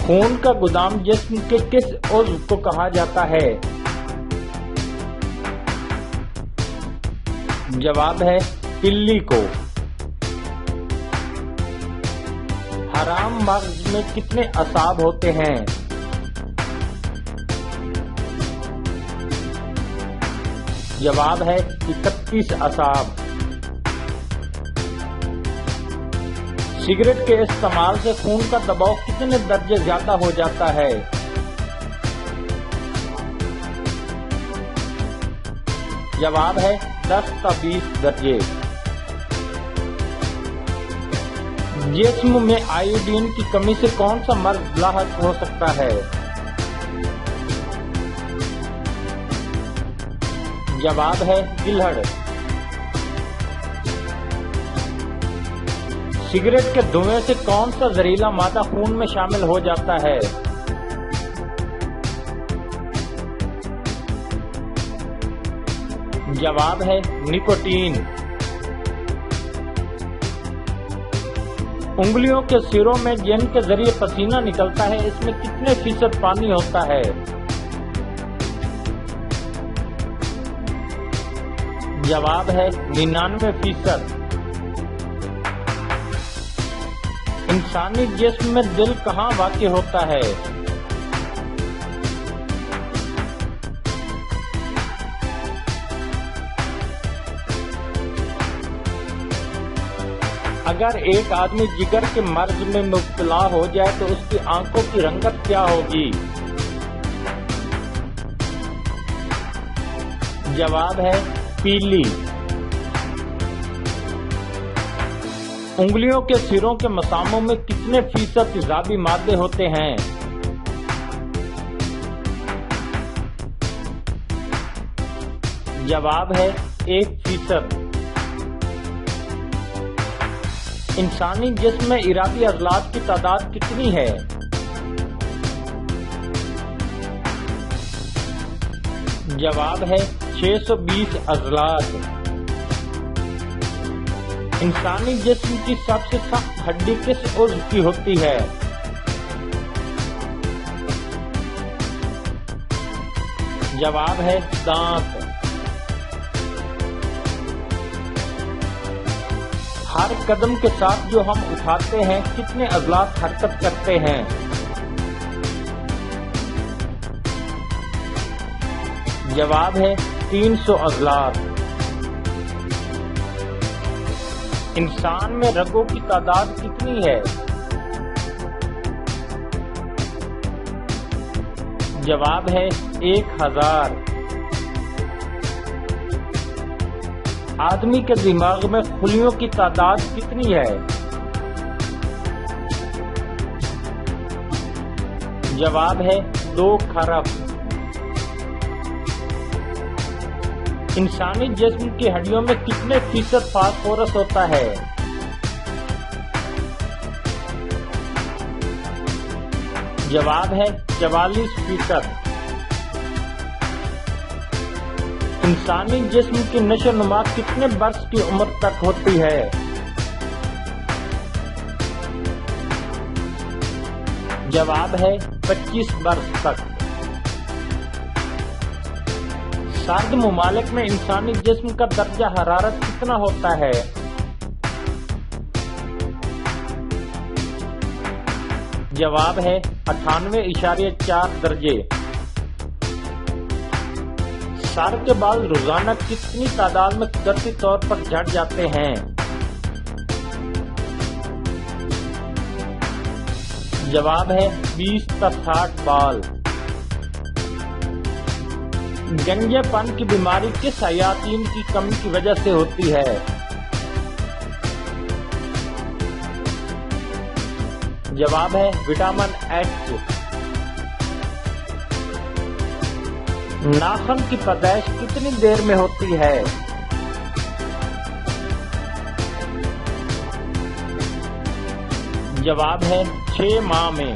خون کا گودام جسم کے کس عضو کو کہا جاتا ہے؟ جواب ہے پلی کو۔ حرام مغز میں کتنے اعصاب ہوتے ہیں؟ جواب ہے 31 اعصاب۔ سگریٹ کے استعمال سے خون کا دباؤ کتنے درجے زیادہ ہو جاتا ہے؟ جواب ہے 10 تا 20 درجے۔ جسم میں آیوڈین کی کمی سے کون سا مرض لاحق ہو سکتا ہے؟ جواب ہے گلہڑ۔ سگریٹ کے دھوئیں سے کون سا زہریلا مادہ خون میں شامل ہو جاتا ہے؟ جواب ہے نکوٹین۔ انگلیوں کے سروں میں جن کے ذریعے پسینہ نکلتا ہے اس میں کتنے فیصد پانی ہوتا ہے؟ جواب ہے 99%۔ انسانی جسم میں دل کہاں واقع ہوتا ہے؟ اگر ایک آدمی جگر کے مرض میں مبتلا ہو جائے تو اس کی آنکھوں کی رنگت کیا ہوگی؟ جواب ہے پیلی۔ انگلیوں کے سروں کے مساموں میں کتنے فیصد تیزابی مادے ہوتے ہیں؟ جواب ہے 1%۔ انسانی جسم میں ارادی عضلات کی تعداد کتنی ہے؟ جواب ہے 620 عضلات۔ انسانی جسم کی سب سے سخت ہڈی کس عضو کی ہوتی ہے؟ جواب ہے دانت۔ ہر قدم کے ساتھ جو ہم اٹھاتے ہیں کتنے عضلات حرکت کرتے ہیں؟ جواب ہے 300 عضلات۔ انسان میں رگوں کی تعداد کتنی ہے؟ جواب ہے 1000۔ آدمی کے دماغ میں خلیوں کی تعداد کتنی ہے؟ جواب ہے 2 کھرب۔ انسانی جسم کی ہڈیوں میں کتنے فیصد فاسفورس ہوتا ہے؟ جواب ہے 44%۔ انسانی جسم کی نشو و نما کتنے برس کی عمر تک ہوتی ہے؟ جواب ہے 25 برس تک۔ سرد ممالک میں انسانی جسم کا درجہ حرارت کتنا ہوتا ہے؟ جواب ہے 98.4 درجے۔ سر کے بال روزانہ کتنی تعداد میں قدرتی طور پر جھڑ جاتے ہیں؟ جواب ہے 20 تا 60 بال۔ گنجے پن کی بیماری کس حیاتین کی کمی کی وجہ سے ہوتی ہے؟ جواب ہے وٹامن ایچ۔ ناخن کی پیدائش کتنی دیر میں ہوتی ہے؟ جواب ہے 6 ماہ میں۔